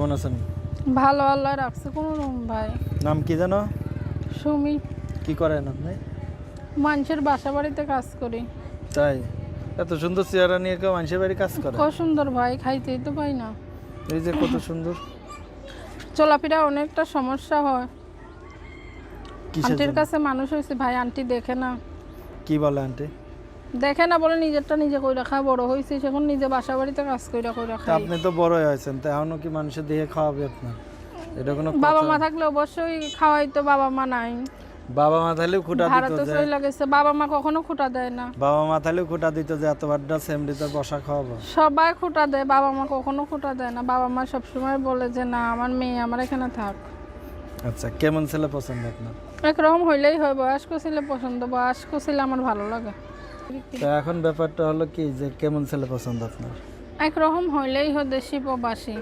কেমন আছেন? ভালো, আল্লাহ রাখছে কোনো রকম ভাই। নাম কি জানো? সুমি। কি করেন আপনি? মানুষের বাসা বাড়িতে কাজ করি। তাই? এত সুন্দর চেহারা নিয়ে কেউ মানুষের বাড়ি কাজ করে? কত সুন্দর ভাই, খাইতেই তো পাই না। এই যে কত সুন্দর। চলাফেরা অনেকটা সমস্যা হয়। কিসের আন্টির জন্য? কাছে মানুষ হয়েছে ভাই, আন্টি দেখে না। কি বলে আন্টি? দেখে না বলে নিজেরটা নিজে কইরা খায়, বড় হয়েছে এখন নিজে বাসা বাড়িতে কাজ কইরা তা খায়। আপনি তো বড় হয়েছেন, তা এখনো কি মানুষের দিয়ে খাওয়াবে আপনার? এটা কোনো বাবা কথা? মা থাকলে অবশ্যই খাওয়াই, তো বাবা মা নাই। বাবা মা থাকলেও খুঁটা দিত ভারতে যে, চলে গেছে, বাবা মা কখনো খুঁটা দেয় না। বাবা মা থাকলেও খুঁটা দিত যে এতবারটা সেমরিতে বসা খাওয়াবো। সবাই খুঁটা দেয়, বাবা মা কখনো খুঁটা দেয় না। বাবা মা সবসময় বলে যে না, আমার মেয়ে আমার এখানে থাক। আচ্ছা, কেমন ছেলে পছন্দ আপনার? একরকম হইলেই হয়, বয়স্ক ছেলে পছন্দ, বয়স্ক ছেলে আমার ভালো লাগে। তো এখন ব্যাপারটা হলো কি যে কেমন ছেলে পছন্দ আপনার? একরকম হইলেই হয়, দেশি প্রবাসী।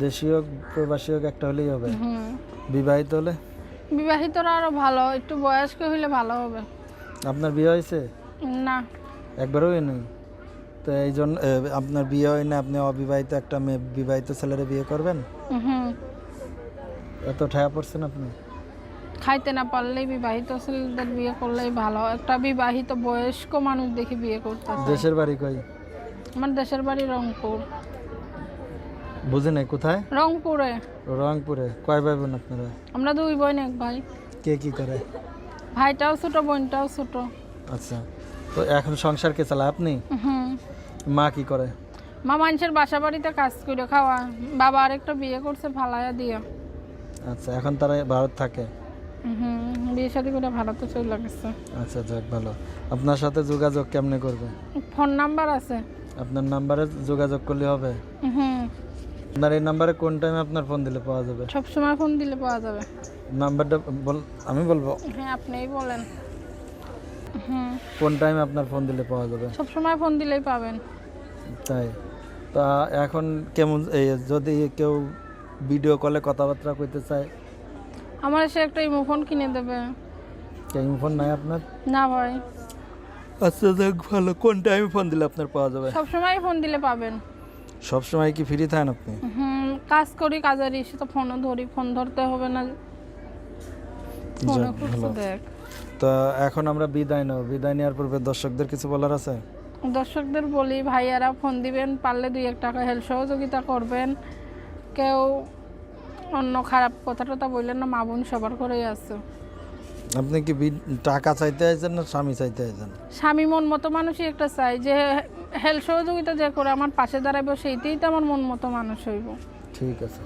দেশীয় হোক প্রবাসী হোক, একটা হলেই হবে। হুম। বিবাহিত হলে? বিবাহিতরা আরো ভালো, একটু বয়স্ক হইলে ভালো হবে। আপনার বিয়ে হয়েছে? না। একবারও নেই? তো এই জন্য আপনার বিয়ে হয় না, আপনি অবিবাহিত একটা মেয়ে বিবাহিত ছেলের বিয়ে করবেন? হুম। এত ঠায়া পড়ছেন আপনি? খাইতে না পারলেই বিবাহিত ছেলেদের বিয়ে করলেই ভালো। একটা বিবাহিত বয়স্ক মানুষ দেখে বিয়ে করতে চাই। দেশের বাড়ি কই? আমার দেশের বাড়ি রংপুর। বুঝি নাই, কোথায়? রংপুরে। রংপুরে। কয় ভাই বোন আপনারা? আমরা দুই বোন এক ভাই। কে কি করে? ভাইটাও ছোট, বোনটাও ছোট। আচ্ছা, তো এখন সংসার কে চালায় আপনি? হুম। মা কি করে? মা মানুষের বাসা বাড়িতে কাজ করে খাওয়া। বাবা আরেকটা বিয়ে করছে ফালাইয়া দিয়া। আচ্ছা, এখন তারা ভারত থাকে? হুম, বিয়ে শাদী করে ভারতে চলে গেছে। আচ্ছা, যাক ভালো। আপনার সাথে যোগাযোগ কেমনে করবে? ফোন নাম্বার আছে। আপনার নাম্বারে যোগাযোগ করলে হবে? হুম। আপনার এই নাম্বারে কোন টাইমে আপনার ফোন দিলে পাওয়া যাবে? সব সময় ফোন দিলে পাওয়া যাবে। নাম্বারটা আমি বলবো? হ্যাঁ, আপনিই বলেন। হুম। কোন টাইমে আপনার ফোন দিলে পাওয়া যাবে? সব সময় ফোন দিলেই পাবেন। তাই? তা এখন কেমন, যদি কেউ ভিডিও কলে কথাবার্তা কইতে চায়? আমার এসে একটা ইমো ফোন কিনে দেবে। কেউ ফোন নাই আপনার? না ভাই। আচ্ছা, যাক ভালো। কোন টাইমে ফোন দিলে আপনার পাওয়া যাবে? সব সময় ফোন দিলে পাবেন। সব সময় কি ফ্রি থাকেন আপনি? হুম, কাজ করি, কাজের এসে তো ফোনও ধরি, ফোন ধরতে হবে না। ফোনে যাক খুব ভালো। দেখ। তো এখন আমরা বিদায় নেব। বিদায় নেওয়ার পূর্বে দর্শকদের কিছু বলার আছে? দর্শকদের বলি, ভাইয়ারা ফোন দিবেন, পারলে 2-1 টাকা হেল্প সহযোগিতা করবেন। কেউ অন্য খারাপ কথা টথা বললেন না, মা বোন সবার করেই আছে। আপনি কি টাকা চাইতে আছেন না স্বামী চাইতে আছেন? স্বামী মন মতো মানুষই একটা চাই, যে হেল্প সহযোগিতা যে করে আমার পাশে দাঁড়াইব, সেইটাই তো আমার মন মতো মানুষ হইব। ঠিক আছে।